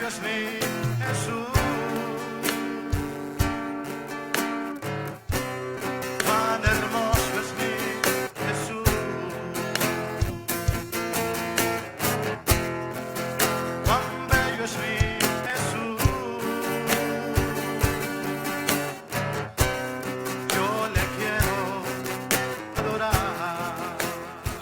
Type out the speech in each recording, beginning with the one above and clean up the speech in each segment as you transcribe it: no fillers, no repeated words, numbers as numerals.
es mi Jesús. Cuán hermoso es mi Jesús. Cuán bello es mi Jesús. Yo le quiero adorar.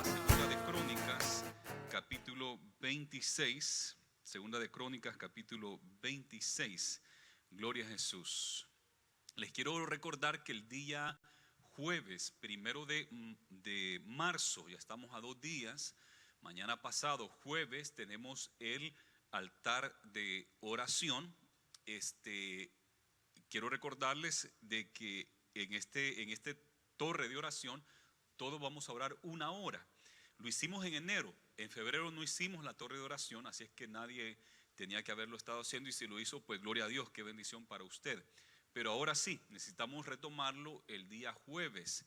Segunda de Crónicas, capítulo 26. Segunda de Crónicas, capítulo 26. Gloria a Jesús. Les quiero recordar que el día jueves, 1 de marzo, ya estamos a 2 días. Mañana pasado, jueves, tenemos el altar de oración. Quiero recordarles de que en este torre de oración, todos vamos a orar 1 hora. Lo hicimos en enero. En febrero no hicimos la torre de oración, así es que nadie tenía que haberlo estado haciendo, y si lo hizo, pues gloria a Dios, qué bendición para usted. Pero ahora sí, necesitamos retomarlo el día jueves.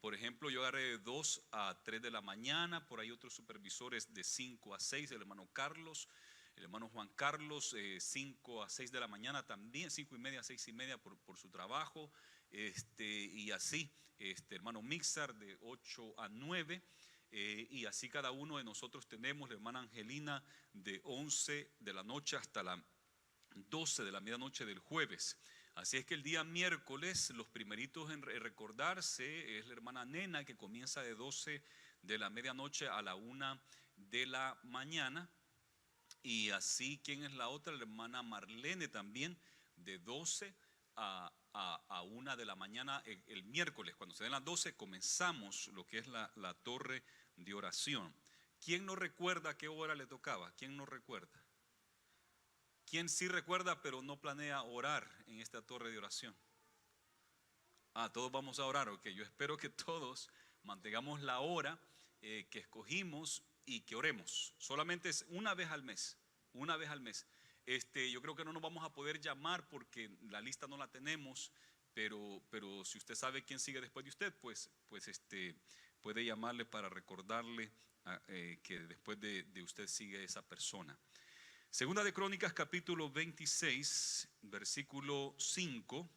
Por ejemplo, yo agarré de 2 a 3 de la mañana, por ahí otros supervisores de 5 a 6, el hermano Carlos, el hermano Juan Carlos, 5 a 6 de la mañana también, 5 y media, 6 y media por su trabajo, y así, hermano Mixar de 8 a 9. Y así cada uno de nosotros tenemos la hermana Angelina de 11 de la noche hasta las 12 de la medianoche del jueves. Así es que el día miércoles, los primeritos en recordarse es la hermana Nena, que comienza de 12 de la medianoche a la 1 de la mañana. Y así, ¿quién es la otra? La hermana Marlene también, de 12 a 1 de la mañana el miércoles. Cuando se den las 12 comenzamos lo que es la torre de oración. ¿Quién no recuerda qué hora le tocaba? ¿Quién no recuerda? ¿Quién sí recuerda pero no planea orar en esta torre de oración? Todos vamos a orar. Ok, yo espero que todos mantengamos la hora que escogimos y que oremos. Solamente es una vez al mes. Una vez al mes. Yo creo que no nos vamos a poder llamar porque la lista no la tenemos, pero si usted sabe quién sigue después de usted, pues puede llamarle para recordarle que después de usted sigue esa persona. Segunda de Crónicas, capítulo 26, versículo 5.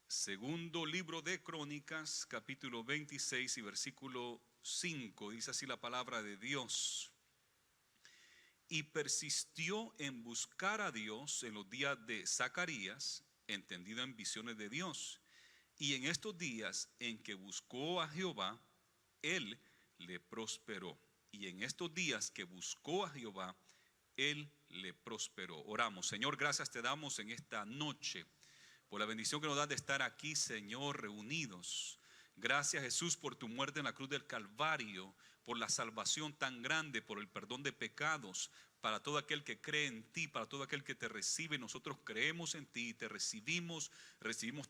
Segundo libro de Crónicas, capítulo 26 y versículo 5. Dice así la palabra de Dios. Y persistió en buscar a Dios en los días de Zacarías, entendido en visiones de Dios. Y en estos días en que buscó a Jehová, él le prosperó. Y en estos días que buscó a Jehová, él le prosperó. Oramos. Señor, gracias te damos en esta noche por la bendición que nos das de estar aquí, Señor, reunidos. Gracias, Jesús, por tu muerte en la cruz del Calvario, por la salvación tan grande, por el perdón de pecados, para todo aquel que cree en ti, para todo aquel que te recibe. Nosotros creemos en ti, te recibimos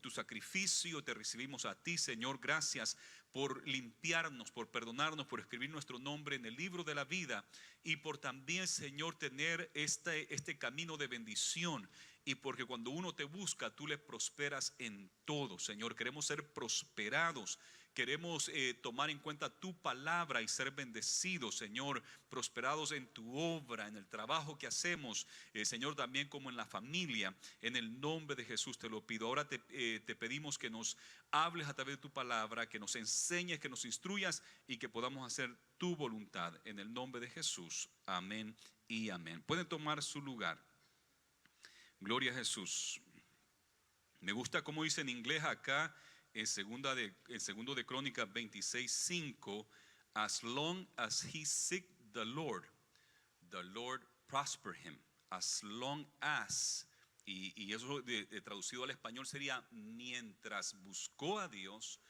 tu sacrificio, te recibimos a ti, Señor. Gracias por limpiarnos, por perdonarnos, por escribir nuestro nombre en el libro de la vida, y por también, Señor, tener este camino de bendición. Y porque cuando uno te busca, tú le prosperas en todo, Señor. Queremos ser prosperados. Queremos tomar en cuenta tu palabra y ser bendecidos, Señor, prosperados en tu obra, en el trabajo que hacemos, Señor, también como en la familia. En el nombre de Jesús te lo pido. Ahora te pedimos que nos hables a través de tu palabra, que nos enseñes, que nos instruyas y que podamos hacer tu voluntad. En el nombre de Jesús, amén y amén. Pueden tomar su lugar. Gloria a Jesús. Me gusta como dice en inglés acá en segundo de Crónicas 26:5, as long as he seek the Lord prosper him. As long as, y eso traducido al español sería mientras buscó a Dios,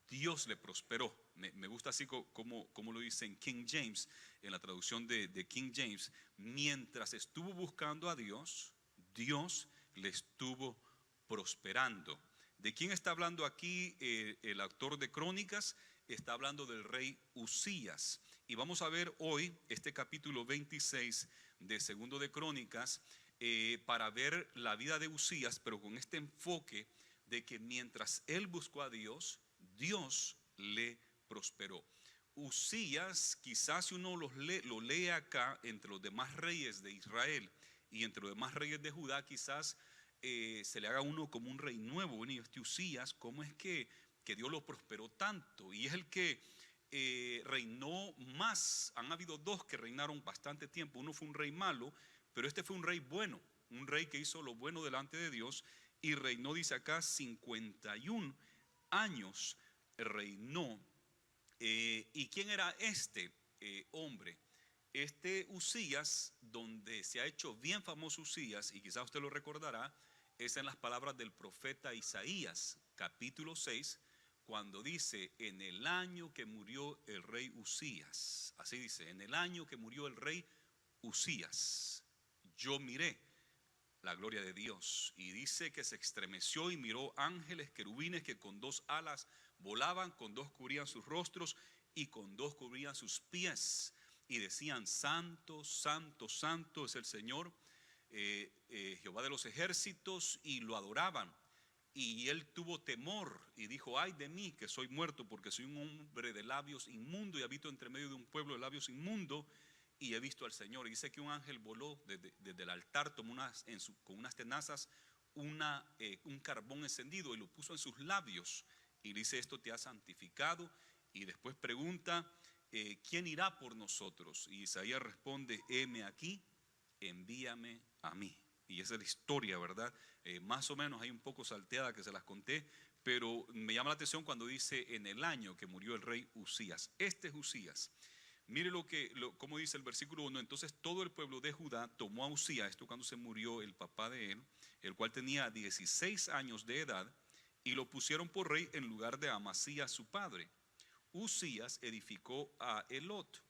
Dios le prosperó. Me gusta así como lo dice en King James, en la traducción de King James. Mientras estuvo buscando a Dios, Dios le estuvo prosperando. ¿De quién está hablando aquí el autor de Crónicas? Está hablando del rey Uzías. Y vamos a ver hoy este capítulo 26 de Segundo de Crónicas para ver la vida de Uzías, pero con este enfoque de que mientras él buscó a Dios, Dios le prosperó. Usías, quizás si uno lo lee acá entre los demás reyes de Israel y entre los demás reyes de Judá, quizás se le haga a uno como un rey nuevo. Bueno, y este Usías, ¿cómo es que Dios lo prosperó tanto? Y es el que reinó más. Han habido dos que reinaron bastante tiempo. Uno fue un rey malo, pero este fue un rey bueno, un rey que hizo lo bueno delante de Dios y reinó, dice acá, 51 años reinó. ¿Y quién era este hombre? Este Usías, donde se ha hecho bien famoso Usías, y quizás usted lo recordará, es en las palabras del profeta Isaías, capítulo 6, cuando dice: en el año que murió el rey Usías, así dice, en el año que murió el rey Usías, yo miré la gloria de Dios. Y dice que se estremeció y miró ángeles, querubines, que con dos alas volaban, con dos cubrían sus rostros y con dos cubrían sus pies. Y decían: santo, santo, santo es el Señor, Jehová de los ejércitos, y lo adoraban. Y él tuvo temor y dijo: ay de mí, que soy muerto, porque soy un hombre de labios inmundo y habito entre medio de un pueblo de labios inmundo, y he visto al Señor. Y dice que un ángel voló desde el altar, tomó con unas tenazas un carbón encendido y lo puso en sus labios. Y dice: esto te ha santificado. Y después pregunta: ¿quién irá por nosotros? Y Isaías responde: heme aquí, envíame a mí. Y esa es la historia, ¿verdad? Más o menos hay un poco salteada que se las conté, pero me llama la atención cuando dice: en el año que murió el rey Usías. Este es Usías. Mire cómo dice el versículo 1. Entonces todo el pueblo de Judá tomó a Usías, esto cuando se murió el papá de él, el cual tenía 16 años de edad, y lo pusieron por rey en lugar de Amasías su padre. Usías edificó a Elot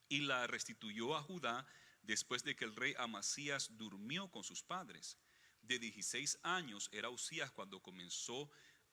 y la restituyó a Judá después de que el rey Amasías durmió con sus padres. De 16 años era Usías cuando comenzó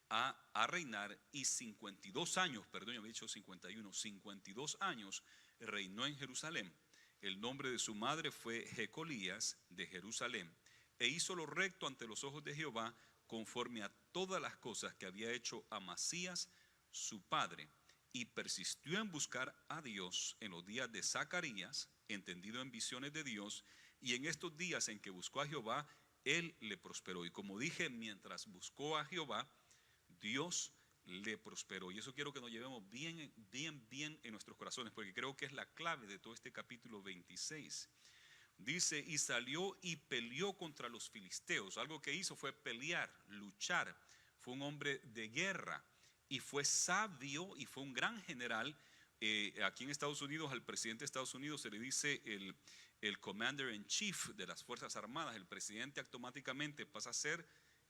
a reinar, y 52 años, perdón, yo había dicho 51, 52 años reinó en Jerusalén. El nombre de su madre fue Jecolías de Jerusalén, e hizo lo recto ante los ojos de Jehová, conforme a todas las cosas que había hecho Amasías su padre, y persistió en buscar a Dios en los días de Zacarías, entendido en visiones de Dios, y en estos días en que buscó a Jehová, él le prosperó. Y como dije, mientras buscó a Jehová, Dios le prosperó. Y eso quiero que nos llevemos bien, bien, bien en nuestros corazones, porque creo que es la clave de todo este capítulo 26. Dice: y salió y peleó contra los filisteos. Algo que hizo fue pelear, luchar. Fue un hombre de guerra y fue sabio y fue un gran general. Aquí en Estados Unidos, al presidente de Estados Unidos se le dice el commander in chief de las Fuerzas Armadas. El presidente automáticamente pasa a ser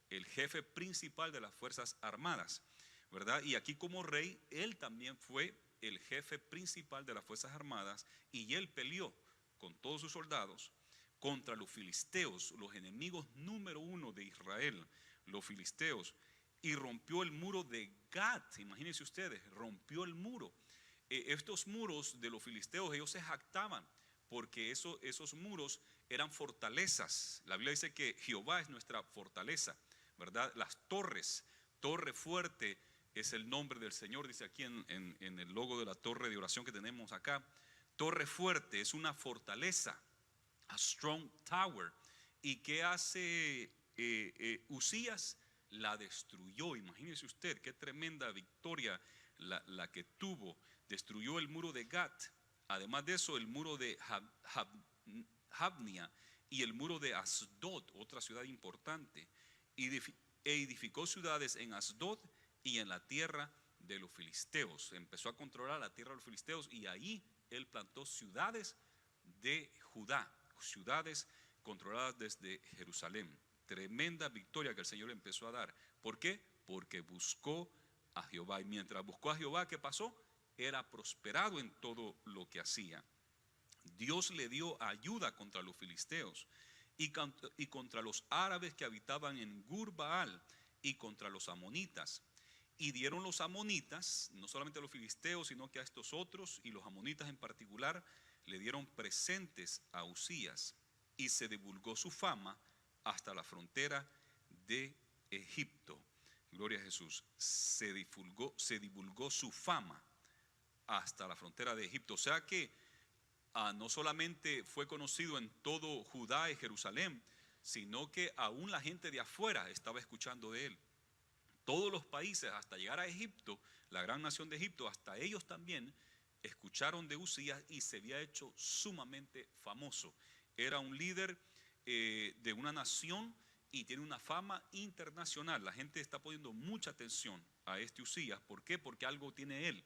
el jefe principal de las Fuerzas Armadas, ¿verdad? Y aquí, como rey, él también fue el jefe principal de las Fuerzas Armadas, y él peleó con todos sus soldados contra los filisteos, los enemigos número uno de Israel, los filisteos, y rompió el muro de Gat. Imagínense ustedes, rompió el muro. Estos muros de los filisteos, ellos se jactaban porque esos muros eran fortalezas. La Biblia dice que Jehová es nuestra fortaleza, ¿verdad? Las torres, torre fuerte es el nombre del Señor, dice aquí en el logo de la torre de oración que tenemos acá. Torre fuerte es una fortaleza, a strong tower. ¿Y qué hace Usías? La destruyó. Imagínese usted qué tremenda victoria la que tuvo. Destruyó el muro de Gat. Además de eso, el muro de Jabnia y el muro de Asdod, otra ciudad importante. E edificó ciudades en Asdod y en la tierra de los filisteos. Empezó a controlar la tierra de los filisteos, y ahí él plantó ciudades de Judá, ciudades controladas desde Jerusalén. Tremenda victoria que el Señor le empezó a dar. ¿Por qué? Porque buscó a Jehová, y mientras buscó a Jehová, ¿qué pasó? Era prosperado en todo lo que hacía. Dios le dio ayuda contra los filisteos y contra los árabes que habitaban en Gur-Baal, y contra los amonitas. Y dieron los amonitas, no solamente a los filisteos, sino que a estos otros, y los amonitas en particular, le dieron presentes a Usías, y se divulgó su fama hasta la frontera de Egipto. Gloria a Jesús. Se divulgó su fama hasta la frontera de Egipto. O sea que no solamente fue conocido en todo Judá y Jerusalén, sino que aún la gente de afuera estaba escuchando de él. Todos los países, hasta llegar a Egipto, la gran nación de Egipto, hasta ellos también escucharon de Usías y se había hecho sumamente famoso. Era un líder de una nación y tiene una fama internacional. La gente está poniendo mucha atención a este Usías. ¿Por qué? Porque algo tiene él,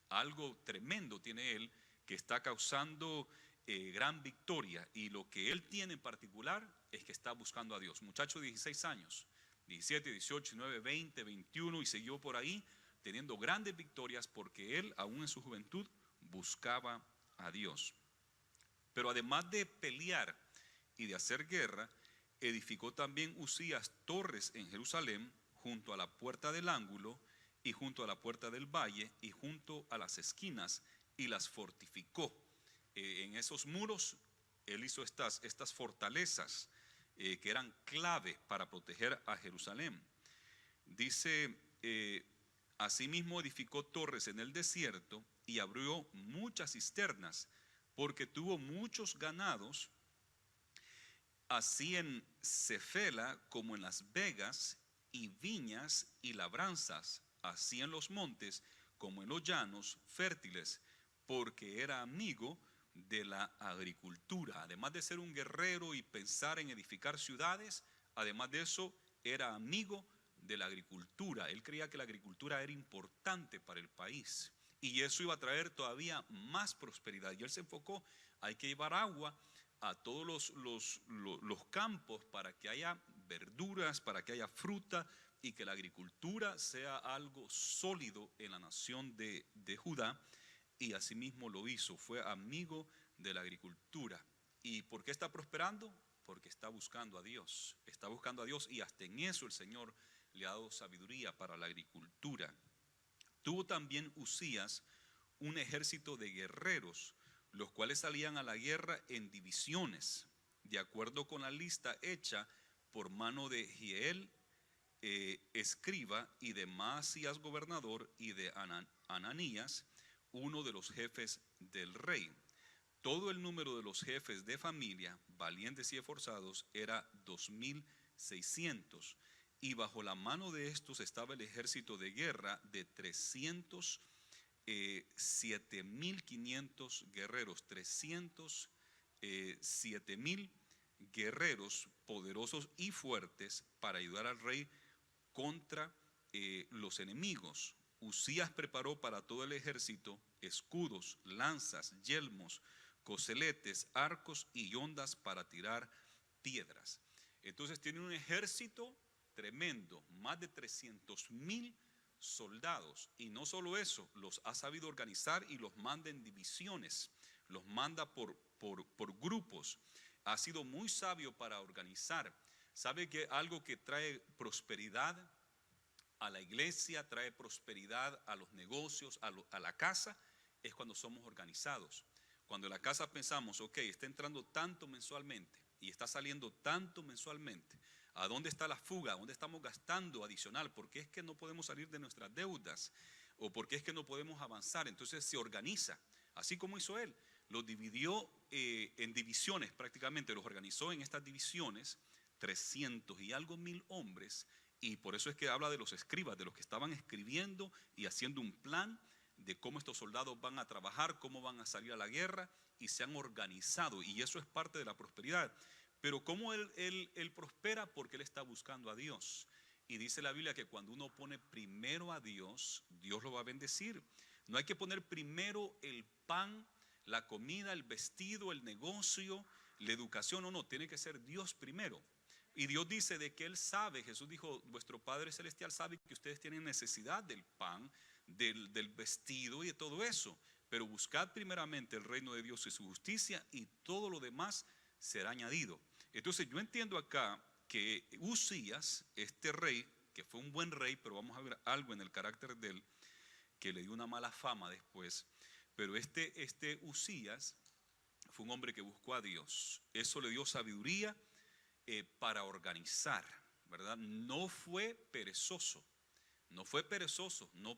algo tremendo tiene él que está causando gran victoria. Y lo que él tiene en particular es que está buscando a Dios. Muchacho de 16 años, 17, 18, 19, 20, 21 y siguió por ahí teniendo grandes victorias porque él, aún en su juventud, buscaba a Dios. Pero además de pelear y de hacer guerra, edificó también Usías torres en Jerusalén, junto a la puerta del ángulo y junto a la puerta del valle y junto a las esquinas, y las fortificó. En esos muros él hizo estas fortalezas que eran clave para proteger a Jerusalén. Dice, asimismo edificó torres en el desierto y abrió muchas cisternas, porque tuvo muchos ganados, así en Cefela como en las vegas, y viñas y labranzas, así en los montes como en los llanos fértiles, porque era amigo de la agricultura. Además de ser un guerrero y pensar en edificar ciudades, además de eso era amigo de la agricultura. Él creía que la agricultura era importante para el país y eso iba a traer todavía más prosperidad. Y él se enfocó, hay que llevar agua a todos los campos para que haya verduras, para que haya fruta y que la agricultura sea algo sólido en la nación de Judá. Y asimismo lo hizo, fue amigo de la agricultura. ¿Y por qué está prosperando? Porque está buscando a Dios, y hasta en eso el Señor le ha dado sabiduría para la agricultura. Tuvo también Usías un ejército de guerreros, los cuales salían a la guerra en divisiones, de acuerdo con la lista hecha por mano de Hiel, escriba, y de Maasías, gobernador, y de Ananías, uno de los jefes del rey. Todo el número de los jefes de familia, valientes y esforzados, era 2600. Y bajo la mano de estos estaba el ejército de guerra de 307.500 guerreros, 307.000 guerreros poderosos y fuertes para ayudar al rey contra los enemigos. Usías preparó para todo el ejército escudos, lanzas, yelmos, coseletes, arcos y hondas para tirar piedras. Entonces tiene un ejército tremendo, más de 300.000 soldados, y no solo eso, los ha sabido organizar y los manda en divisiones, los manda por grupos. Ha sido muy sabio para organizar. ¿Sabe que algo que trae prosperidad a la iglesia, trae prosperidad a los negocios, a la casa? Es cuando somos organizados. Cuando en la casa pensamos, ok, está entrando tanto mensualmente y está saliendo tanto mensualmente, ¿a dónde está la fuga? ¿A dónde estamos gastando adicional? ¿Por qué es que no podemos salir de nuestras deudas? ¿O por qué es que no podemos avanzar? Entonces se organiza, así como hizo él. Los dividió en divisiones prácticamente, los organizó en estas divisiones, 300 y algo mil hombres, y por eso es que habla de los escribas, de los que estaban escribiendo y haciendo un plan de cómo estos soldados van a trabajar, cómo van a salir a la guerra, y se han organizado, y eso es parte de la prosperidad. Pero ¿cómo él prospera? Porque él está buscando a Dios. Y dice la Biblia que cuando uno pone primero a Dios, Dios lo va a bendecir. No hay que poner primero el pan, la comida, el vestido, el negocio, la educación. No, tiene que ser Dios primero. Y Dios dice de que Él sabe, Jesús dijo, vuestro Padre Celestial sabe que ustedes tienen necesidad del pan, del vestido y de todo eso. Pero buscad primeramente el reino de Dios y su justicia, y todo lo demás será añadido. Entonces yo entiendo acá que Usías, este rey, que fue un buen rey, pero vamos a ver algo en el carácter de él, que le dio una mala fama después. Pero este Usías fue un hombre que buscó a Dios. Eso le dio sabiduría para organizar, ¿verdad? No fue perezoso, no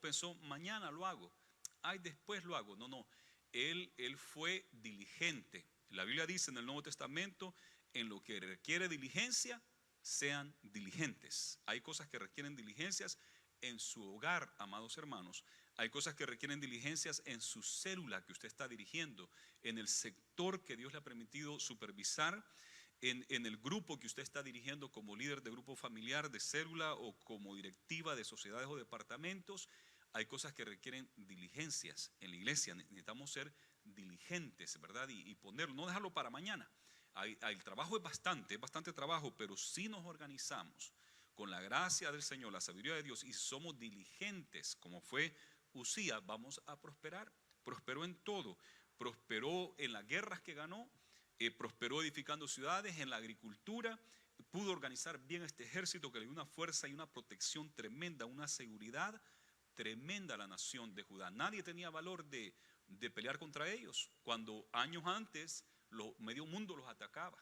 pensó mañana lo hago. ay, después lo hago. No, no, él fue diligente. La Biblia dice en el Nuevo Testamento, en lo que requiere diligencia, sean diligentes. Hay cosas que requieren diligencias en su hogar, amados hermanos. Hay cosas que requieren diligencias en su célula que usted está dirigiendo, en el sector que Dios le ha permitido supervisar, en el grupo que usted está dirigiendo como líder de grupo familiar, de célula o como directiva de sociedades o departamentos. Hay cosas que requieren diligencias en la iglesia. Necesitamos ser diligentes, ¿verdad? Y ponerlo, no dejarlo para mañana. El trabajo es bastante trabajo, pero si nos organizamos con la gracia del Señor, la sabiduría de Dios, y somos diligentes, como fue Usías, vamos a prosperar. Prosperó en todo. Prosperó en las guerras que ganó, prosperó edificando ciudades, en la agricultura, pudo organizar bien este ejército que le dio una fuerza y una protección tremenda, una seguridad tremenda a la nación de Judá. Nadie tenía valor de pelear contra ellos, cuando años antes medio mundo los atacaba.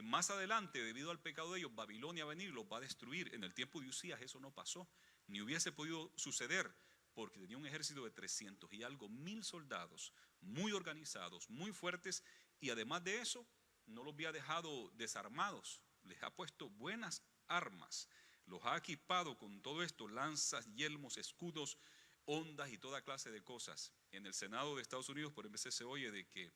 Más adelante, debido al pecado de ellos, Babilonia va a venir y los va a destruir. En el tiempo de Usías eso no pasó, ni hubiese podido suceder, porque tenía un ejército de 300 y algo mil soldados, muy organizados, muy fuertes, y además de eso, no los había dejado desarmados, les ha puesto buenas armas, los ha equipado con todo esto, lanzas, yelmos, escudos, ondas y toda clase de cosas. En el Senado de Estados Unidos, por ejemplo, se oye de que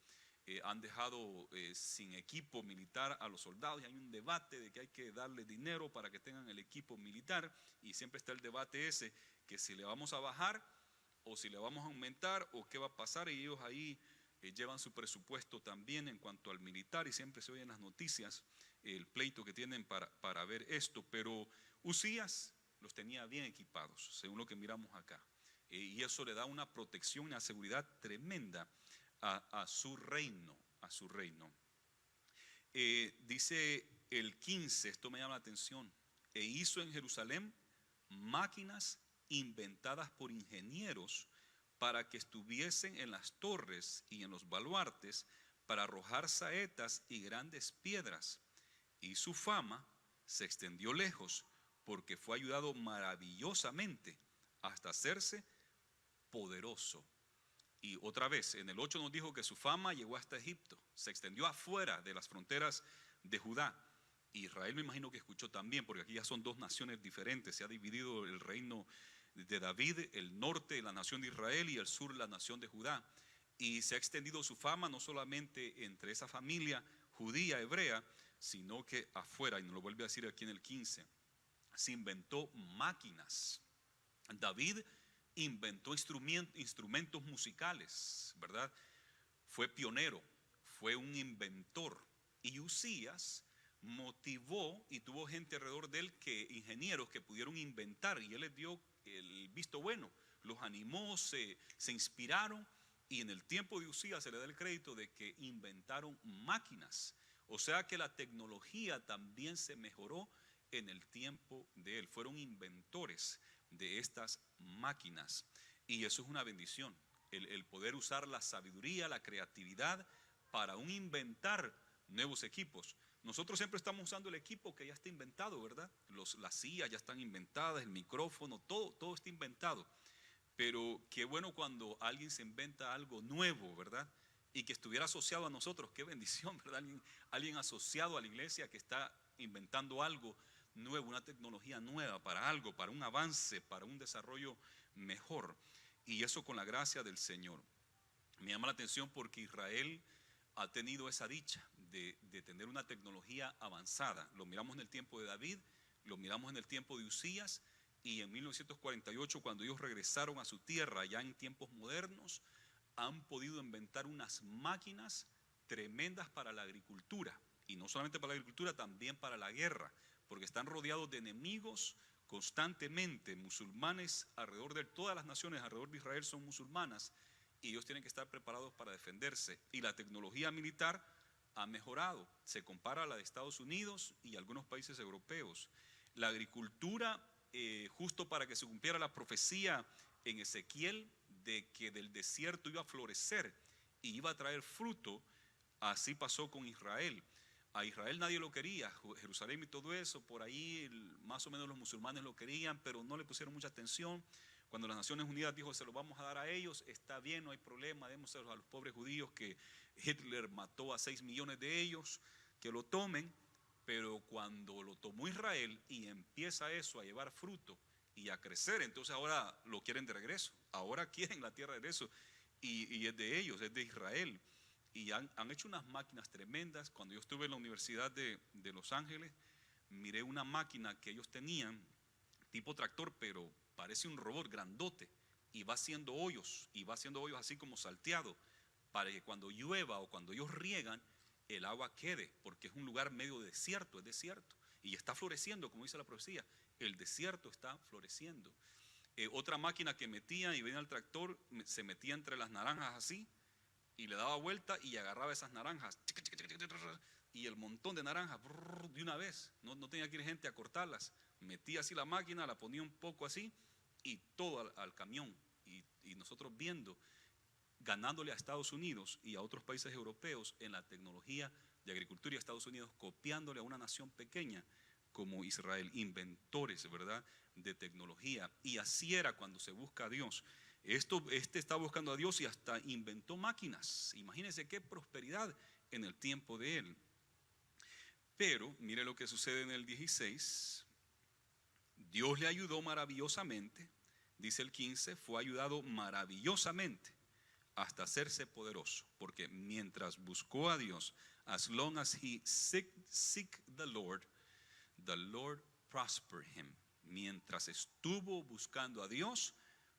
han dejado sin equipo militar a los soldados, y hay un debate de que hay que darle dinero para que tengan el equipo militar, y siempre está el debate ese, que si le vamos a bajar o si le vamos a aumentar o qué va a pasar, y ellos ahí llevan su presupuesto también en cuanto al militar, y siempre se oye en las noticias el pleito que tienen para ver esto. Pero Usías los tenía bien equipados, según lo que miramos acá, y eso le da una protección y una seguridad tremenda a su reino, a su reino. Dice el 15, esto me llama la atención: e hizo en Jerusalén máquinas inventadas por ingenieros para que estuviesen en las torres y en los baluartes, para arrojar saetas y grandes piedras. Y su fama se extendió lejos, porque fue ayudado maravillosamente hasta hacerse poderoso. Y otra vez, en el 8 nos dijo que su fama llegó hasta Egipto, se extendió afuera de las fronteras de Judá. Israel, me imagino que escuchó también, porque aquí ya son dos naciones diferentes. Se ha dividido el reino de David, el norte, la nación de Israel, y el sur, la nación de Judá. Y se ha extendido su fama no solamente entre esa familia judía, hebrea, sino que afuera, y nos lo vuelve a decir aquí en el 15, se inventó máquinas. David inventó instrumentos musicales, ¿verdad? Fue pionero, fue un inventor. Y Usías motivó y tuvo gente alrededor de él, ingenieros que pudieron inventar, y él les dio el visto bueno, los animó, se inspiraron, y en el tiempo de Usías se le da el crédito de que inventaron máquinas. O sea que la tecnología también se mejoró en el tiempo de él. Fueron inventores de estas máquinas, y eso es una bendición, el poder usar la sabiduría, la creatividad para inventar nuevos equipos. Nosotros siempre estamos usando el equipo que ya está inventado, ¿verdad? Las sillas ya están inventadas, el micrófono, todo está inventado. Pero qué bueno cuando alguien se inventa algo nuevo, ¿verdad? Y que estuviera asociado a nosotros. Qué bendición, ¿verdad? Alguien asociado a la iglesia que está inventando algo nuevo, una tecnología nueva para algo, para un avance, para un desarrollo mejor. Y eso con la gracia del Señor. Me llama la atención porque Israel ha tenido esa dicha de tener una tecnología avanzada. Lo miramos en el tiempo de David, lo miramos en el tiempo de Usías, y en 1948, cuando ellos regresaron a su tierra, ya en tiempos modernos, han podido inventar unas máquinas tremendas para la agricultura. Y no solamente para la agricultura, también para la guerra, porque están rodeados de enemigos constantemente, musulmanes alrededor de todas las naciones alrededor de Israel son musulmanas, y ellos tienen que estar preparados para defenderse. Y la tecnología militar ha mejorado, se compara a la de Estados Unidos y algunos países europeos. La agricultura, justo para que se cumpliera la profecía en Ezequiel de que del desierto iba a florecer y iba a traer fruto, así pasó con Israel. A Israel nadie lo quería, Jerusalén y todo eso, por ahí más o menos los musulmanes lo querían, pero no le pusieron mucha atención, Cuando las Naciones Unidas dijo, se lo vamos a dar a ellos, está bien, no hay problema, démoselo a los pobres judíos que Hitler mató a 6 millones de ellos, que lo tomen. Pero cuando lo tomó Israel y empieza eso a llevar fruto y a crecer, entonces ahora lo quieren de regreso. Ahora quieren la tierra de regreso y es de ellos, es de Israel. Y han hecho unas máquinas tremendas. Cuando yo estuve en la Universidad de Los Ángeles, miré una máquina que ellos tenían, tipo tractor, pero parece un robot grandote, y va haciendo hoyos así como salteado, para que cuando llueva o cuando ellos riegan, el agua quede, porque es un lugar medio desierto, es desierto, y está floreciendo, como dice la profecía, el desierto está floreciendo. Otra máquina que metía y venía al tractor, se metía entre las naranjas así, y le daba vuelta y agarraba esas naranjas, y el montón de naranjas de una vez, no tenía que ir gente a cortarlas, metía así la máquina, la ponía un poco así, y todo al camión, y nosotros viendo, ganándole a Estados Unidos y a otros países europeos en la tecnología de agricultura, y a Estados Unidos copiándole a una nación pequeña como Israel, inventores, ¿verdad?, de tecnología. Y así era cuando se busca a Dios. Este está buscando a Dios y hasta inventó máquinas. Imagínense qué prosperidad en el tiempo de él. Pero mire lo que sucede en el 16. Dios le ayudó maravillosamente, dice el 15, fue ayudado maravillosamente hasta hacerse poderoso, porque mientras buscó a Dios, as long as he seek the Lord prospered him. Mientras estuvo buscando a Dios,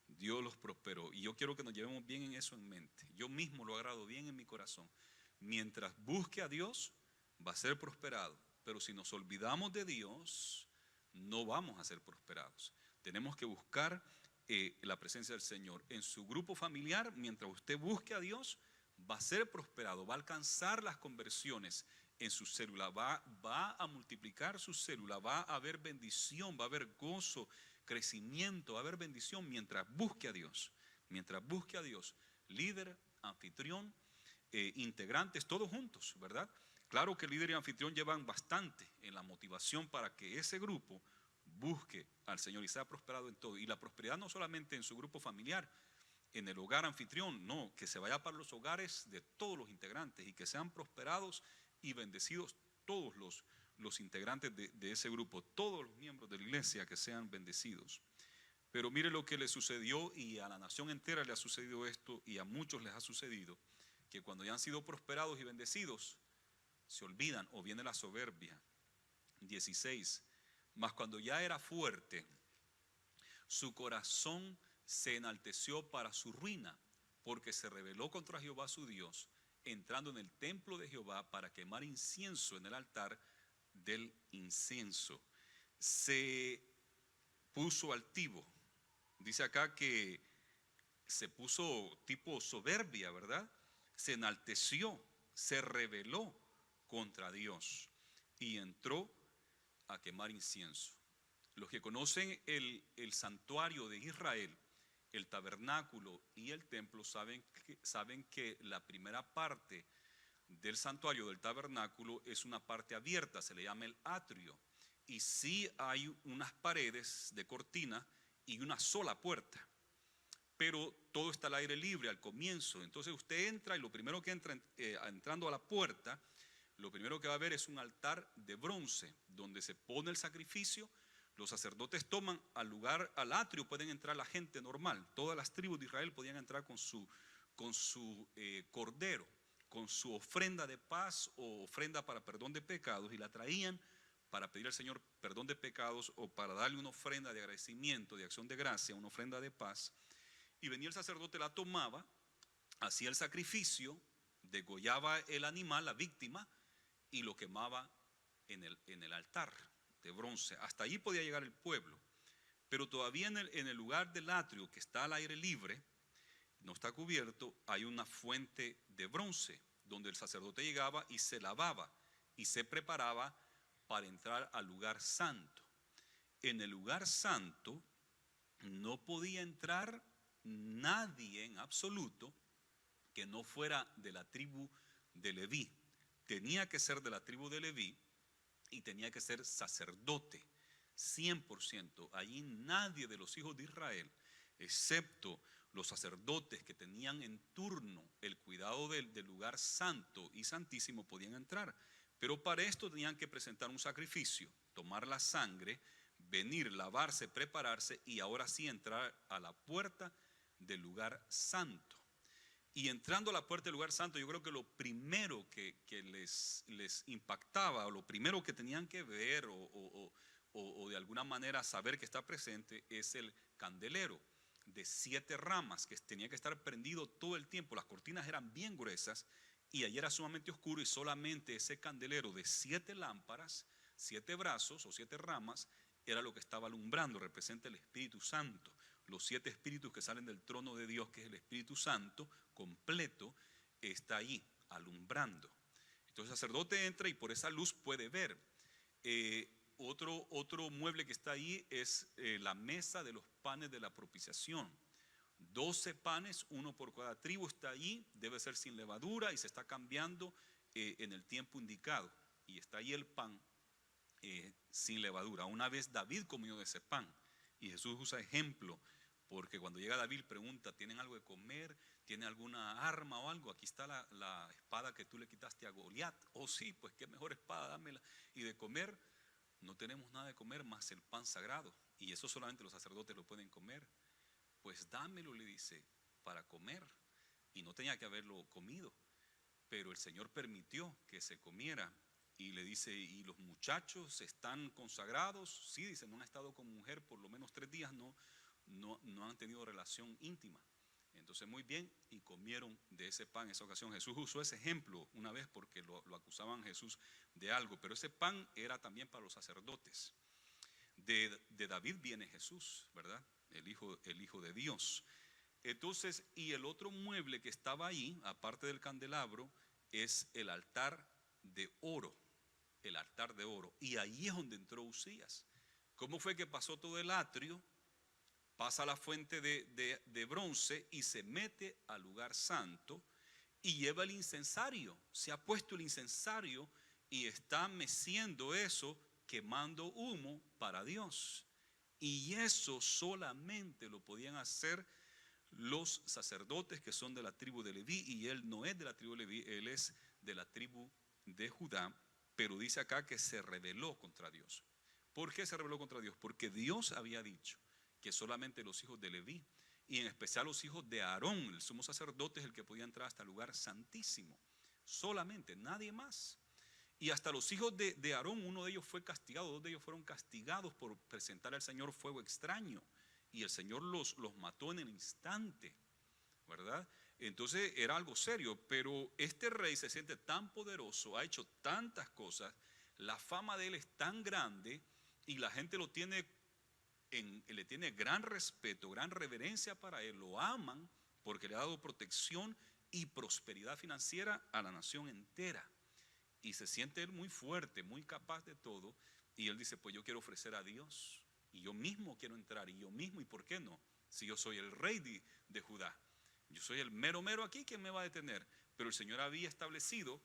Dios los prosperó. Y yo quiero que nos llevemos bien en eso en mente. Yo mismo lo agrado bien en mi corazón. Mientras busque a Dios, va a ser prosperado. Pero si nos olvidamos de Dios, no vamos a ser prosperados. Tenemos que buscar la presencia del Señor en su grupo familiar. Mientras usted busque a Dios, va a ser prosperado, va a alcanzar las conversiones en su célula, va a multiplicar su célula, va a haber bendición, va a haber gozo, crecimiento, va a haber bendición mientras busque a Dios. Mientras busque a Dios, líder, anfitrión, integrantes, todos juntos, ¿verdad? Claro que el líder y anfitrión llevan bastante en la motivación para que ese grupo busque al Señor y sea prosperado en todo. Y la prosperidad no solamente en su grupo familiar, en el hogar anfitrión, no, que se vaya para los hogares de todos los integrantes y que sean prosperados y bendecidos todos los integrantes de ese grupo, todos los miembros de la iglesia que sean bendecidos. Pero mire lo que le sucedió, y a la nación entera le ha sucedido esto, y a muchos les ha sucedido, que cuando ya han sido prosperados y bendecidos, se olvidan o viene la soberbia. 16. Mas cuando ya era fuerte, su corazón se enalteció para su ruina, porque se rebeló contra Jehová su Dios, entrando en el templo de Jehová para quemar incienso en el altar del incienso. Se puso altivo. Dice acá que se puso tipo soberbia, ¿verdad? Se enalteció, se rebeló contra Dios y entró a quemar incienso. Los que conocen el santuario de Israel, el tabernáculo y el templo, saben que la primera parte del santuario, del tabernáculo, es una parte abierta, se le llama el atrio, y sí hay unas paredes de cortina y una sola puerta, pero todo está al aire libre al comienzo. Entonces usted entra, y lo primero que entra, entrando a la puerta, lo primero que va a ver es un altar de bronce donde se pone el sacrificio. Los sacerdotes toman al lugar, al atrio pueden entrar la gente normal. Todas las tribus de Israel podían entrar con su cordero, con su ofrenda de paz o ofrenda para perdón de pecados, y la traían para pedir al Señor perdón de pecados o para darle una ofrenda de agradecimiento, de acción de gracia, una ofrenda de paz. Y venía el sacerdote, la tomaba, hacía el sacrificio, degollaba el animal, la víctima, y lo quemaba en el altar de bronce. Hasta allí podía llegar el pueblo, pero todavía en el lugar del atrio, que está al aire libre, no está cubierto, hay una fuente de bronce donde el sacerdote llegaba y se lavaba y se preparaba para entrar al lugar santo. En el lugar santo no podía entrar nadie en absoluto que no fuera de la tribu de Leví. Tenía que ser de la tribu de Leví y tenía que ser sacerdote, 100%. Allí nadie de los hijos de Israel, excepto los sacerdotes que tenían en turno el cuidado del lugar santo y santísimo, podían entrar. Pero para esto tenían que presentar un sacrificio, tomar la sangre, venir, lavarse, prepararse y ahora sí entrar a la puerta del lugar santo. Y entrando a la puerta del lugar santo, yo creo que lo primero que les impactaba, o lo primero que tenían que ver o de alguna manera saber que está presente, es el candelero de 7 ramas que tenía que estar prendido todo el tiempo. Las cortinas eran bien gruesas y allí era sumamente oscuro, y solamente ese candelero de 7 lámparas, 7 brazos o 7 ramas, era lo que estaba alumbrando. Representa el Espíritu Santo. Los 7 espíritus que salen del trono de Dios, que es el Espíritu Santo completo, está allí alumbrando. Entonces el sacerdote entra y por esa luz puede ver. Otro mueble que está ahí es la mesa de los panes de la propiciación. 12 panes, uno por cada tribu, está allí. Debe ser sin levadura y se está cambiando en el tiempo indicado. Y está ahí el pan sin levadura. Una vez David comió de ese pan, y Jesús usa ejemplo, porque cuando llega David pregunta: ¿tienen algo de comer? ¿Tienen alguna arma o algo? Aquí está la espada que tú le quitaste a Goliat. Oh sí, pues qué mejor espada, dámela. Y de comer, no tenemos nada de comer más el pan sagrado, y eso solamente los sacerdotes lo pueden comer. Pues dámelo, le dice, para comer. Y no tenía que haberlo comido, pero el Señor permitió que se comiera. Y le dice: ¿y los muchachos están consagrados? Sí, dice, no han estado con mujer por lo menos 3 días, no han tenido relación íntima. Entonces muy bien, y comieron de ese pan en esa ocasión. Jesús usó ese ejemplo una vez porque lo acusaban a Jesús de algo, pero ese pan era también para los sacerdotes. De David viene Jesús, ¿verdad? El hijo de Dios. Entonces, y el otro mueble que estaba ahí, aparte del candelabro, es el altar de oro. El altar de oro. Y ahí es donde entró Usías. ¿Cómo fue que pasó todo el atrio? Pasa a la fuente de bronce y se mete al lugar santo y lleva el incensario. Se ha puesto el incensario y está meciendo eso, quemando humo para Dios. Y eso solamente lo podían hacer los sacerdotes que son de la tribu de Leví, y él no es de la tribu de Leví, él es de la tribu de Judá. Pero dice acá que se rebeló contra Dios. ¿Por qué se rebeló contra Dios? Porque Dios había dicho que solamente los hijos de Leví, y en especial los hijos de Aarón, el sumo sacerdote, es el que podía entrar hasta el lugar santísimo. Solamente, nadie más. Y hasta los hijos de Aarón, uno de ellos fue castigado, 2 de ellos fueron castigados por presentar al Señor fuego extraño. Y el Señor los mató en el instante, ¿verdad? Entonces era algo serio, pero este rey se siente tan poderoso, ha hecho tantas cosas, la fama de él es tan grande y la gente le tiene gran respeto, gran reverencia para él, lo aman porque le ha dado protección y prosperidad financiera a la nación entera. Y se siente él muy fuerte, muy capaz de todo, y él dice: pues yo quiero ofrecer a Dios, y yo mismo quiero entrar, y yo mismo, ¿y por qué no? Si yo soy el rey de Judá. Yo soy el mero aquí, ¿quién me va a detener? Pero el Señor había establecido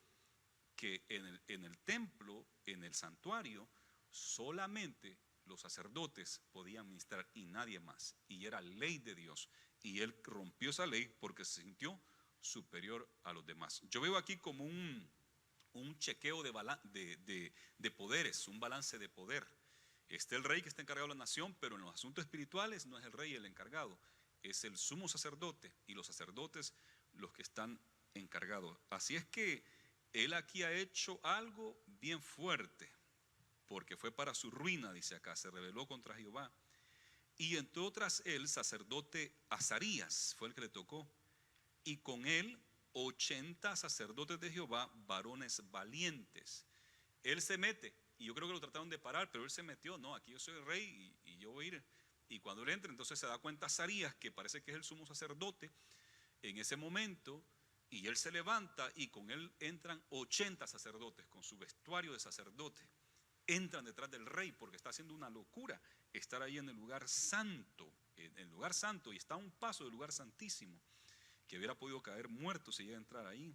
que en el templo, en el santuario, solamente los sacerdotes podían ministrar y nadie más. Y era ley de Dios. Y él rompió esa ley porque se sintió superior a los demás. Yo veo aquí como un chequeo de poderes, un balance de poder. El rey que está encargado de la nación, pero en los asuntos espirituales no es el rey el encargado. Es el sumo sacerdote y los sacerdotes los que están encargados. Así es que él aquí ha hecho algo bien fuerte, porque fue para su ruina, dice acá, se rebeló contra Jehová. Y entre otras, el sacerdote Azarías fue el que le tocó, y con él 80 sacerdotes de Jehová, varones valientes. Él se mete, y yo creo que lo trataron de parar, pero él se metió: no, aquí yo soy el rey y yo voy a ir. Y cuando él entra, entonces se da cuenta Azarías, que parece que es el sumo sacerdote en ese momento, y él se levanta y con él entran 80 sacerdotes con su vestuario de sacerdote. Entran detrás del rey porque está haciendo una locura estar ahí en el lugar santo, y está a un paso del lugar santísimo, que hubiera podido caer muerto si llega a entrar ahí.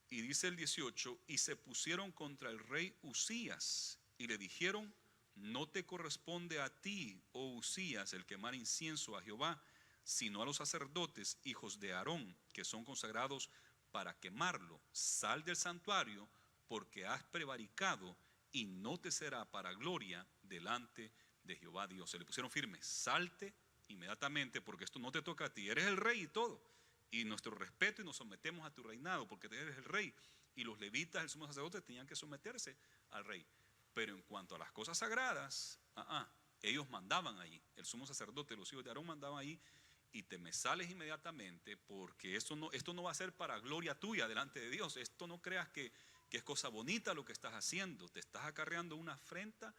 Y dice el 18: y se pusieron contra el rey Usías y le dijeron: no te corresponde a ti, oh Usías, el quemar incienso a Jehová, sino a los sacerdotes, hijos de Aarón, que son consagrados para quemarlo. Sal del santuario, porque has prevaricado, y no te será para gloria delante de Jehová Dios. Se le pusieron firmes, salte inmediatamente, porque esto no te toca a ti. Eres el rey y todo, y nuestro respeto, y nos sometemos a tu reinado, porque eres el rey. Y los levitas, el sumo sacerdote, tenían que someterse al rey. Pero en cuanto a las cosas sagradas, ellos mandaban ahí. El sumo sacerdote, los hijos de Aarón mandaban ahí. Y te me sales inmediatamente, porque esto no va a ser para gloria tuya delante de Dios. Esto no creas que es cosa bonita lo que estás haciendo. Te estás acarreando una afrenta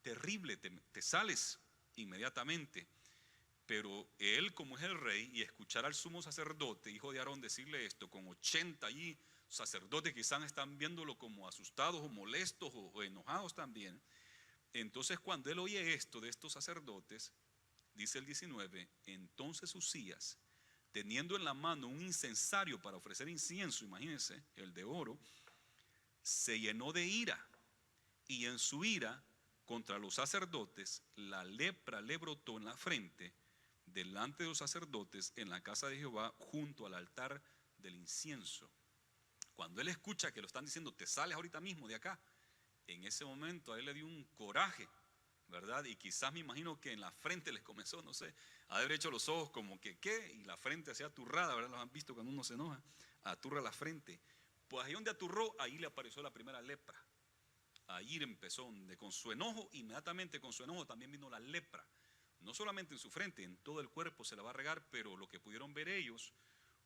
terrible. Te sales inmediatamente. Pero él, como es el rey, y escuchar al sumo sacerdote, hijo de Aarón, decirle esto, con 80 allí sacerdotes quizás están viéndolo como asustados o molestos o enojados también. Entonces, cuando él oye esto de estos sacerdotes, dice el 19, entonces Uzías, teniendo en la mano un incensario para ofrecer incienso, imagínense, el de oro, se llenó de ira, y en su ira contra los sacerdotes, la lepra le brotó en la frente, delante de los sacerdotes, en la casa de Jehová, junto al altar del incienso. Cuando él escucha que lo están diciendo, te sales ahorita mismo de acá, en ese momento a él le dio un coraje, ¿verdad? Y quizás me imagino que en la frente les comenzó, no sé, a haber hecho los ojos como que ¿qué? Y la frente así aturrada, ¿verdad? Los han visto cuando uno se enoja, aturra la frente. Pues ahí donde aturró, ahí le apareció la primera lepra. Ahí empezó, donde con su enojo, inmediatamente con su enojo también vino la lepra. No solamente en su frente, en todo el cuerpo se la va a regar, pero lo que pudieron ver ellos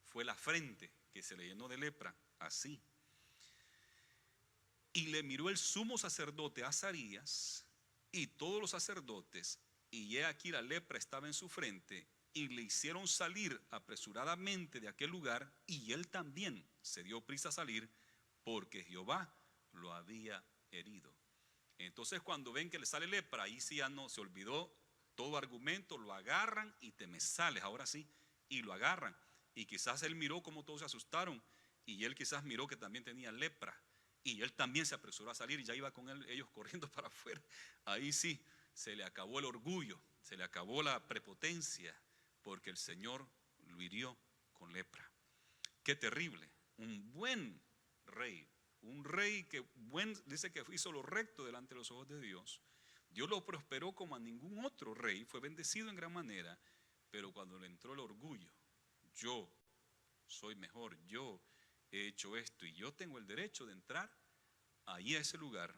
fue la frente que se le llenó de lepra, así. Y le miró el sumo sacerdote Azarías y todos los sacerdotes, y he aquí la lepra estaba en su frente, y le hicieron salir apresuradamente de aquel lugar, y él también se dio prisa a salir, porque Jehová lo había herido. Entonces, cuando ven que le sale lepra, ahí sí ya no se olvidó todo argumento, lo agarran y te me sales, ahora sí, y lo agarran. Y quizás él miró como todos se asustaron, y él quizás miró que también tenía lepra, y él también se apresuró a salir, y ya iba con ellos corriendo para afuera. Ahí sí, se le acabó el orgullo, se le acabó la prepotencia, porque el Señor lo hirió con lepra. Qué terrible, un buen rey, un rey que dice que hizo lo recto delante de los ojos de Dios. Dios lo prosperó como a ningún otro rey, fue bendecido en gran manera, pero cuando le entró el orgullo, yo soy mejor, yo he hecho esto y yo tengo el derecho de entrar ahí a ese lugar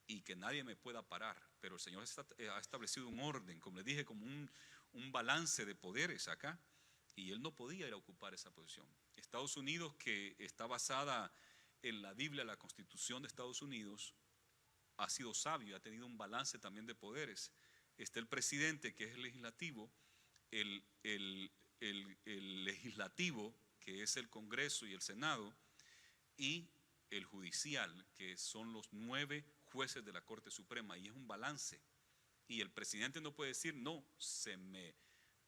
y que nadie me pueda parar. Pero el Señor ha establecido un orden, como le dije, como un balance de poderes acá, y él no podía ir a ocupar esa posición. Estados Unidos, que está basada en la Biblia, la Constitución de Estados Unidos, ha sido sabio, ha tenido un balance también de poderes. Está el presidente, que es el legislativo, el legislativo, que es el Congreso y el Senado, y el judicial, que son los 9 jueces de la Corte Suprema, y es un balance. Y el presidente no puede decir, no,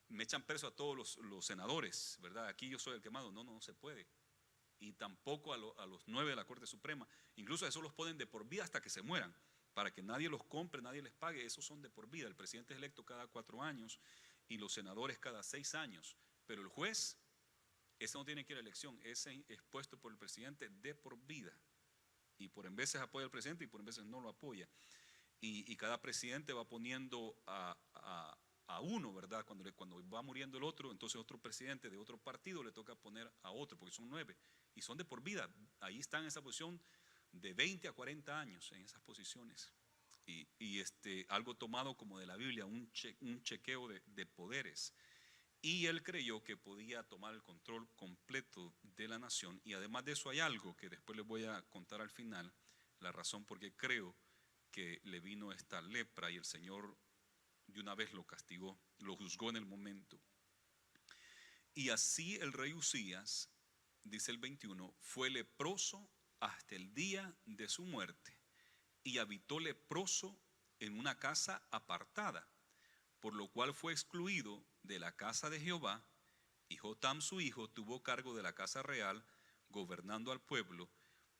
me echan preso a todos los senadores, ¿verdad? Aquí yo soy el quemado. No se puede. Y tampoco a los 9 de la Corte Suprema. Incluso a esos los ponen de por vida hasta que se mueran, para que nadie los compre, nadie les pague. Esos son de por vida. El presidente es electo cada 4 años y los senadores cada 6 años. Pero el juez, ese no tiene que ir a elección, ese es puesto por el presidente de por vida. Y por en veces apoya al presidente y por en veces no lo apoya. Y cada presidente va poniendo a uno, ¿verdad? Cuando va muriendo el otro, entonces otro presidente de otro partido le toca poner a otro, porque son 9 y son de por vida. Ahí están en esa posición de 20 a 40 años en esas posiciones. Y algo tomado como de la Biblia, un chequeo de poderes. Y él creyó que podía tomar el control completo de la nación. Y además de eso hay algo que después les voy a contar al final, la razón por qué creo que le vino esta lepra y el Señor de una vez lo castigó, lo juzgó en el momento. Y así el rey Uzías, dice el 21, fue leproso hasta el día de su muerte, y habitó leproso en una casa apartada, por lo cual fue excluido de la casa de Jehová, y Jotam su hijo tuvo cargo de la casa real, gobernando al pueblo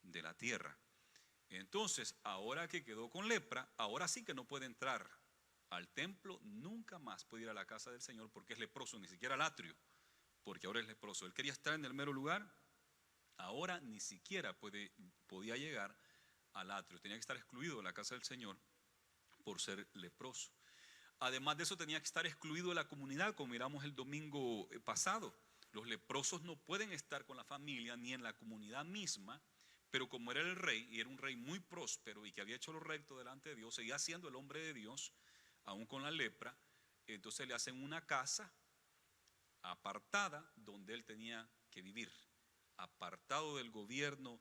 de la tierra. Entonces, ahora que quedó con lepra, ahora sí que no puede entrar al templo, nunca más puede ir a la casa del Señor porque es leproso, ni siquiera al atrio, porque ahora es leproso. Él quería estar en el mero lugar, ahora ni siquiera podía llegar al atrio, tenía que estar excluido de la casa del Señor por ser leproso. Además de eso, tenía que estar excluido de la comunidad, como miramos el domingo pasado. Los leprosos no pueden estar con la familia ni en la comunidad misma, pero como era el rey, y era un rey muy próspero y que había hecho lo recto delante de Dios, seguía siendo el hombre de Dios, aún con la lepra. Entonces le hacen una casa apartada donde él tenía que vivir, apartado del gobierno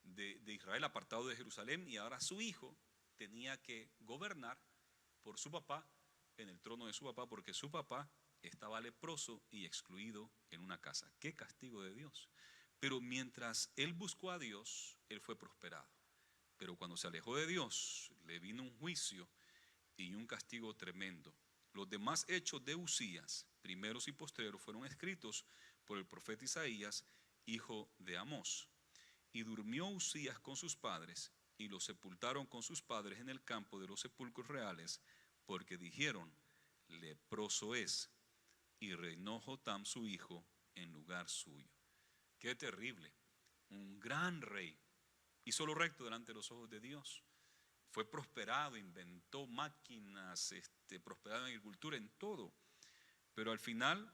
de Israel, apartado de Jerusalén, y ahora su hijo tenía que gobernar por su papá, en el trono de su papá, porque su papá estaba leproso y excluido en una casa. ¡Qué castigo de Dios! Pero mientras él buscó a Dios, él fue prosperado. Pero cuando se alejó de Dios, le vino un juicio y un castigo tremendo. Los demás hechos de Uzías, primeros y postreros, fueron escritos por el profeta Isaías, hijo de Amós. Y durmió Uzías con sus padres, y lo sepultaron con sus padres en el campo de los sepulcros reales, porque dijeron: leproso es. Y reinó Jotam su hijo en lugar suyo. Qué terrible. Un gran rey, hizo lo recto delante de los ojos de Dios, fue prosperado, inventó máquinas, prosperado en agricultura, en todo. Pero al final,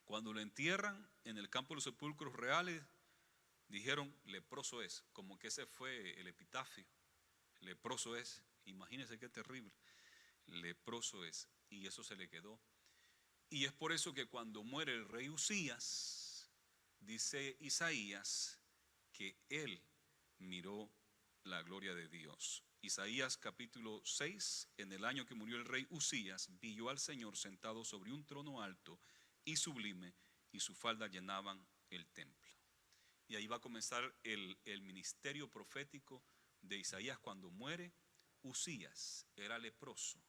cuando lo entierran en el campo de los sepulcros reales, dijeron: leproso es. Como que ese fue el epitafio. Leproso es. Imagínense qué terrible. Leproso es. Y eso se le quedó. Y es por eso que cuando muere el rey Uzías, dice Isaías que él miró la gloria de Dios. Isaías capítulo 6, en el año que murió el rey Uzías, vi yo al Señor sentado sobre un trono alto y sublime, y su falda llenaban el templo. Y ahí va a comenzar el ministerio profético de Isaías. Cuando muere Uzías, era leproso.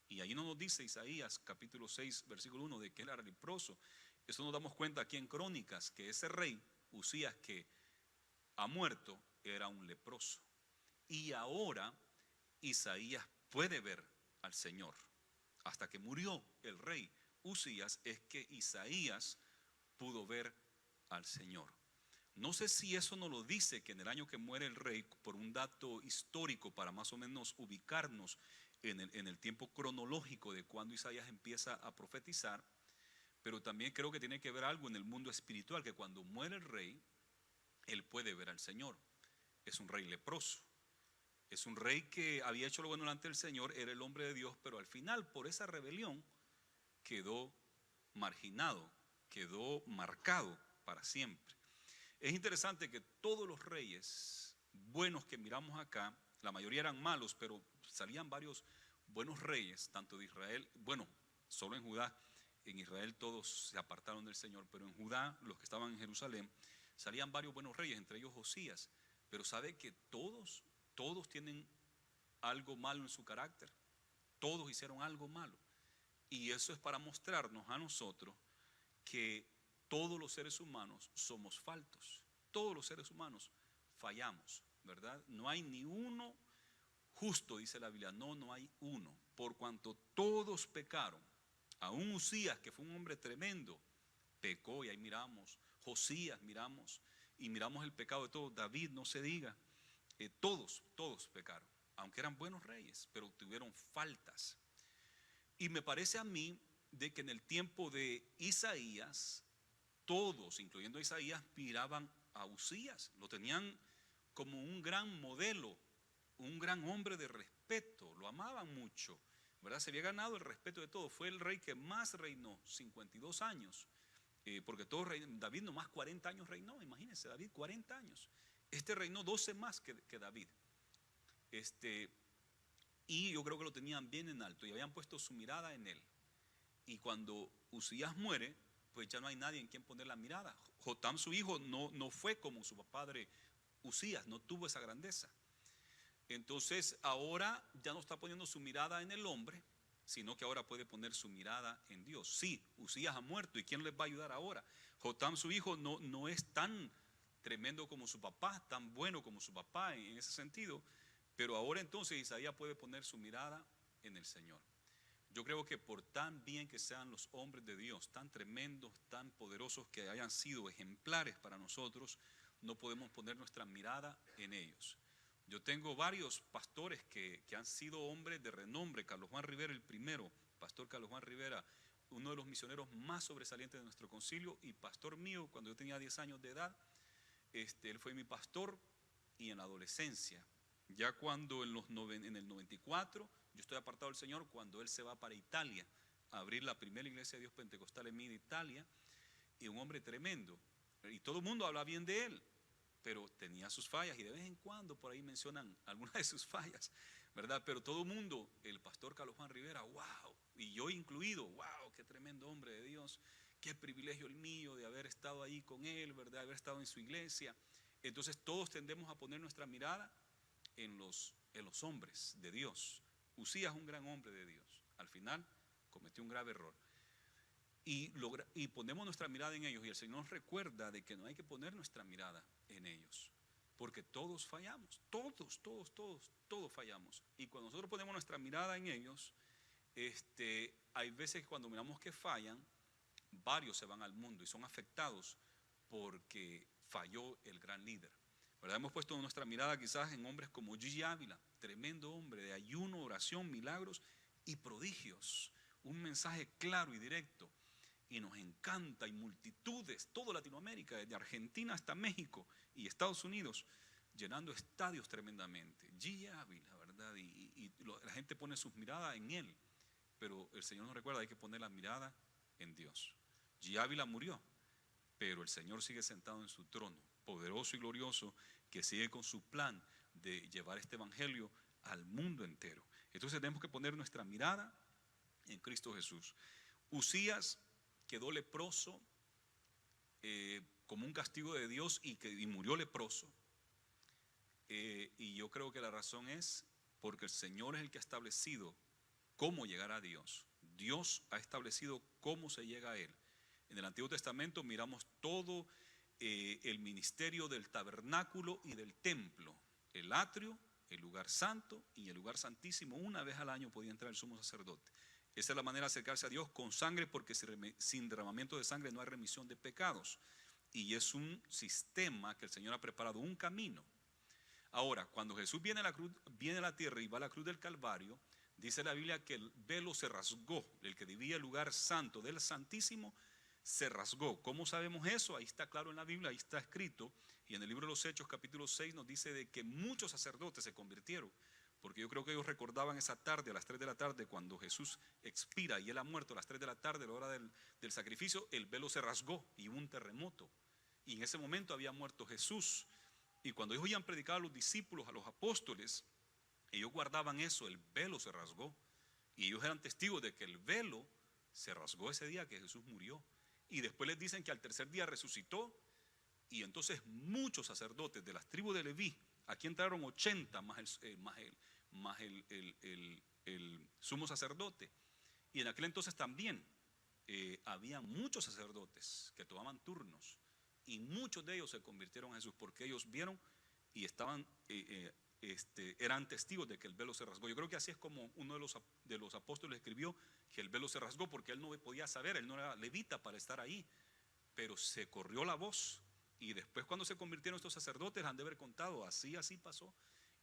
Y ahí no nos dice Isaías capítulo 6 versículo 1 de que él era leproso. Eso nos damos cuenta aquí en Crónicas, que ese rey Uzías que ha muerto era un leproso. Y ahora Isaías puede ver al Señor. Hasta que murió el rey Uzías es que Isaías pudo ver al Señor. No sé si eso nos lo dice, que en el año que muere el rey, por un dato histórico para más o menos ubicarnos en el tiempo cronológico de cuando Isaías empieza a profetizar, pero también creo que tiene que ver algo en el mundo espiritual, que cuando muere el rey, él puede ver al Señor. Es un rey leproso, es un rey que había hecho lo bueno delante del Señor, era el hombre de Dios, pero al final por esa rebelión quedó marginado, quedó marcado para siempre. Es interesante que todos los reyes buenos que miramos acá, la mayoría eran malos, pero salían varios buenos reyes, tanto de Israel, bueno, solo en Judá. En Israel todos se apartaron del Señor, pero en Judá, los que estaban en Jerusalén, salían varios buenos reyes, entre ellos Josías. Pero sabe que todos tienen algo malo en su carácter. Todos hicieron algo malo. Y eso es para mostrarnos a nosotros que todos los seres humanos somos faltos. Todos los seres humanos fallamos, ¿verdad? No hay ni uno justo, dice la Biblia. No hay uno. Por cuanto todos pecaron. Aún Uzías, que fue un hombre tremendo, pecó, y ahí miramos. Josías miramos, y miramos el pecado de todos. David, no se diga. Todos pecaron, aunque eran buenos reyes, pero tuvieron faltas. Y me parece a mí de que en el tiempo de Isaías, todos, incluyendo a Isaías, miraban a Uzías, lo tenían como un gran modelo, un gran hombre de respeto, lo amaban mucho, ¿verdad? Se había ganado el respeto de todos. Fue el rey que más reinó, 52 años, porque todos David nomás 40 años reinó. Imagínense, David 40 años. Este reinó 12 más que David. Y yo creo que lo tenían bien en alto y habían puesto su mirada en él. Y cuando Uzías muere, pues ya no hay nadie en quien poner la mirada. Jotam, su hijo, no fue como su padre Uzías, no tuvo esa grandeza. Entonces ahora ya no está poniendo su mirada en el hombre, sino que ahora puede poner su mirada en Dios. Sí, Uzías ha muerto, ¿y quién les va a ayudar ahora? Jotam, su hijo, no es tan tremendo como su papá, tan bueno como su papá en ese sentido, pero ahora entonces Isaías puede poner su mirada en el Señor. Yo creo que por tan bien que sean los hombres de Dios, tan tremendos, tan poderosos que hayan sido ejemplares para nosotros, no podemos poner nuestra mirada en ellos. Yo tengo varios pastores que han sido hombres de renombre. Carlos Juan Rivera, el primero, pastor Carlos Juan Rivera, uno de los misioneros más sobresalientes de nuestro concilio y pastor mío cuando yo tenía 10 años de edad. Él fue mi pastor y en la adolescencia. Ya cuando en el 94, yo estoy apartado del Señor, cuando él se va para Italia a abrir la primera iglesia de Dios Pentecostal en Italia, y un hombre tremendo. Y todo el mundo habla bien de él, pero tenía sus fallas y de vez en cuando por ahí mencionan algunas de sus fallas, ¿verdad? Pero todo el mundo, el pastor Carlos Juan Rivera, wow, y yo incluido, wow, qué tremendo hombre de Dios, qué privilegio el mío de haber estado ahí con él, ¿verdad? Haber estado en su iglesia. Entonces todos tendemos a poner nuestra mirada en los hombres de Dios. Usías es un gran hombre de Dios, al final cometió un grave error. Y ponemos nuestra mirada en ellos y el Señor nos recuerda de que no hay que poner nuestra mirada en ellos, porque todos fallamos, todos fallamos. Y cuando nosotros ponemos nuestra mirada en ellos, hay veces que cuando miramos que fallan, varios se van al mundo y son afectados porque falló el gran líder, ¿verdad? Hemos puesto nuestra mirada quizás en hombres como Gigi Ávila, tremendo hombre de ayuno, oración, milagros y prodigios, un mensaje claro y directo. Y nos encanta, y multitudes, toda Latinoamérica, desde Argentina hasta México y Estados Unidos, llenando estadios tremendamente. Gigi Ávila, ¿verdad? Y la gente pone sus miradas en él, pero el Señor nos recuerda, hay que poner la mirada en Dios. Gigi Ávila murió, pero el Señor sigue sentado en su trono, poderoso y glorioso, que sigue con su plan de llevar este evangelio al mundo entero. Entonces tenemos que poner nuestra mirada en Cristo Jesús. Usías quedó leproso como un castigo de Dios y murió leproso. Y yo creo que la razón es porque el Señor es el que ha establecido cómo llegar a Dios. Dios ha establecido cómo se llega a Él. En el Antiguo Testamento miramos todo el ministerio del tabernáculo y del templo, el atrio, el lugar santo y el lugar santísimo. Una vez al año podía entrar el sumo sacerdote. Esa es la manera de acercarse a Dios, con sangre, porque sin derramamiento de sangre no hay remisión de pecados. Y es un sistema que el Señor ha preparado, un camino. Ahora, cuando Jesús viene a la tierra y va a la cruz del Calvario, dice la Biblia que el velo se rasgó, el que dividía el lugar santo del santísimo se rasgó. ¿Cómo sabemos eso? Ahí está claro en la Biblia, ahí está escrito. Y en el libro de los Hechos, capítulo 6, nos dice de que muchos sacerdotes se convirtieron. Porque yo creo que ellos recordaban esa tarde, a las 3 de la tarde, cuando Jesús expira y él ha muerto a las 3 de la tarde, a la hora del sacrificio, el velo se rasgó y hubo un terremoto. Y en ese momento había muerto Jesús. Y cuando ellos iban a predicar a los discípulos, a los apóstoles, ellos guardaban eso, el velo se rasgó. Y ellos eran testigos de que el velo se rasgó ese día que Jesús murió. Y después les dicen que al tercer día resucitó. Y entonces muchos sacerdotes de las tribus de Leví, aquí entraron 80 más el sumo sacerdote. Y en aquel entonces también había muchos sacerdotes que tomaban turnos. Y muchos de ellos se convirtieron a Jesús porque ellos vieron y eran testigos de que el velo se rasgó. Yo creo que así es como uno de los apóstoles escribió que el velo se rasgó, porque él no podía saber, él no era levita para estar ahí. Pero se corrió la voz. Y después cuando se convirtieron estos sacerdotes han de haber contado, así pasó.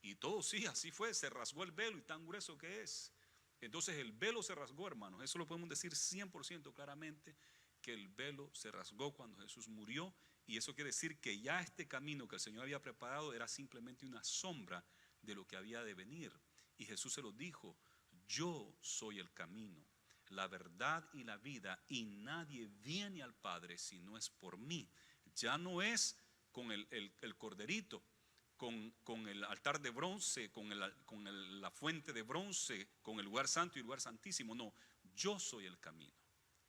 Y todo sí, así fue, se rasgó el velo y tan grueso que es. Entonces el velo se rasgó, hermanos, eso lo podemos decir 100% claramente, que el velo se rasgó cuando Jesús murió. Y eso quiere decir que ya este camino que el Señor había preparado era simplemente una sombra de lo que había de venir. Y Jesús se lo dijo: yo soy el camino, la verdad y la vida, y nadie viene al Padre si no es por mí. Ya no es con el corderito, con el altar de bronce, con la fuente de bronce, con el lugar santo y el lugar santísimo. No, yo soy el camino.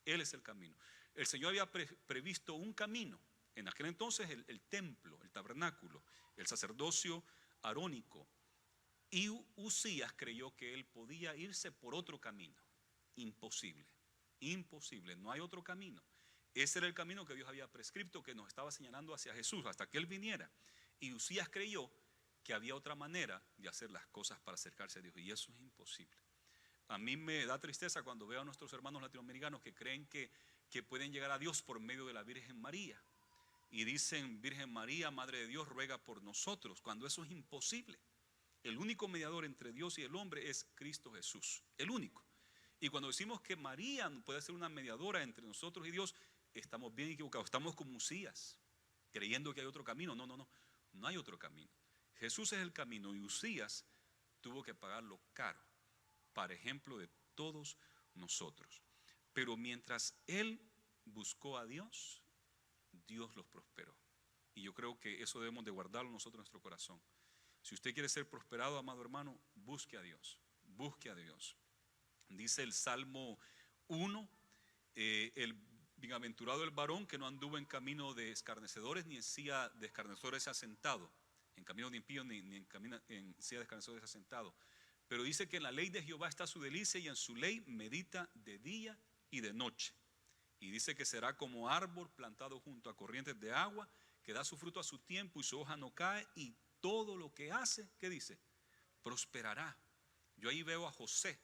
Él es el camino. El Señor había previsto un camino. En aquel entonces el templo, el tabernáculo, el sacerdocio arónico. Y Usías creyó que él podía irse por otro camino. Imposible, imposible, no hay otro camino. Ese era el camino que Dios había prescrito, que nos estaba señalando hacia Jesús, hasta que Él viniera. Y Usías creyó que había otra manera de hacer las cosas para acercarse a Dios, y eso es imposible. A mí me da tristeza cuando veo a nuestros hermanos latinoamericanos que creen que pueden llegar a Dios por medio de la Virgen María. Y dicen, Virgen María, Madre de Dios, ruega por nosotros, cuando eso es imposible. El único mediador entre Dios y el hombre es Cristo Jesús, el único. Y cuando decimos que María puede ser una mediadora entre nosotros y Dios, estamos bien equivocados. Estamos como Usías, creyendo que hay otro camino. No, no hay otro camino. Jesús es el camino y Usías tuvo que pagarlo caro, para ejemplo de todos nosotros. Pero mientras él buscó a Dios, Dios los prosperó. Y yo creo que eso debemos de guardarlo nosotros en nuestro corazón. Si usted quiere ser prosperado, amado hermano, busque a Dios. Busque a Dios. Dice el Salmo 1, el bienaventurado el varón que no anduvo en camino de escarnecedores, ni en silla de escarnecedores se ha sentado, en camino de impíos, ni en silla de escarnecedores se ha sentado. Pero dice que en la ley de Jehová está su delicia y en su ley medita de día y de noche. Y dice que será como árbol plantado junto a corrientes de agua, que da su fruto a su tiempo y su hoja no cae, y todo lo que hace, ¿qué dice? Prosperará. Yo ahí veo a José,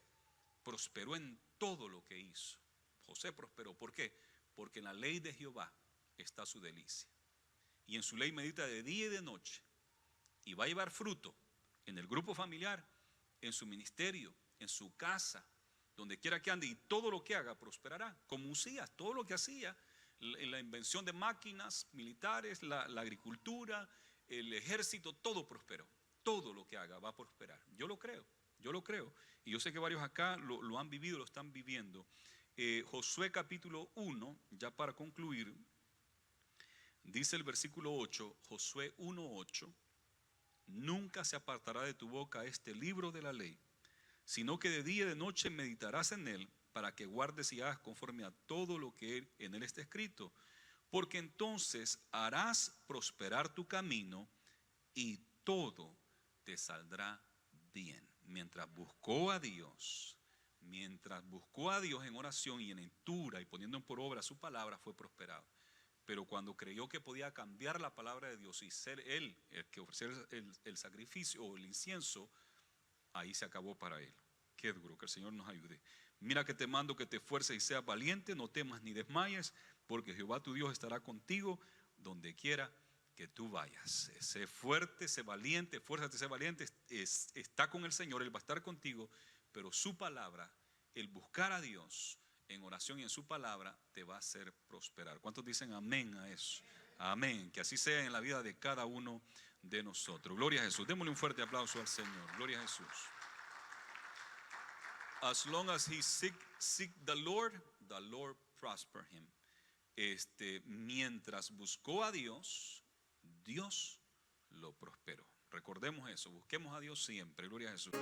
prosperó en todo lo que hizo. José prosperó, ¿por qué? Porque en la ley de Jehová está su delicia. Y en su ley medita de día y de noche. Y va a llevar fruto en el grupo familiar, en su ministerio, en su casa, donde quiera que ande, y todo lo que haga prosperará. Como Usías, todo lo que hacía, la invención de máquinas militares, la agricultura, el ejército, todo prosperó. Todo lo que haga va a prosperar. Yo lo creo. Y yo sé que varios acá lo han vivido, lo están viviendo. Josué capítulo 1, ya para concluir, dice el versículo 8, Josué 1:8, nunca se apartará de tu boca este libro de la ley, sino que de día y de noche meditarás en él, para que guardes y hagas conforme a todo lo que en él está escrito, porque entonces harás prosperar tu camino y todo te saldrá bien. Mientras buscó a Dios en oración y en lectura y poniendo por obra su palabra, fue prosperado. Pero cuando creyó que podía cambiar la palabra de Dios y ser él el que ofrecer el sacrificio o el incienso, ahí se acabó para él. Qué duro, que el Señor nos ayude. Mira que te mando que te esfuerces y seas valiente, no temas ni desmayes, porque Jehová tu Dios estará contigo donde quiera que tú vayas. Sé fuerte, sé valiente, esfuérzate, sé valiente, está con el Señor, Él va a estar contigo, pero su palabra, el buscar a Dios en oración y en su palabra, te va a hacer prosperar. ¿Cuántos dicen amén a eso? Amén, que así sea en la vida de cada uno de nosotros. Gloria a Jesús, démosle un fuerte aplauso al Señor. Gloria a Jesús. As long as he seek the Lord prosper him. Mientras buscó a Dios, Dios lo prosperó. Recordemos eso, busquemos a Dios siempre. Gloria a Jesús.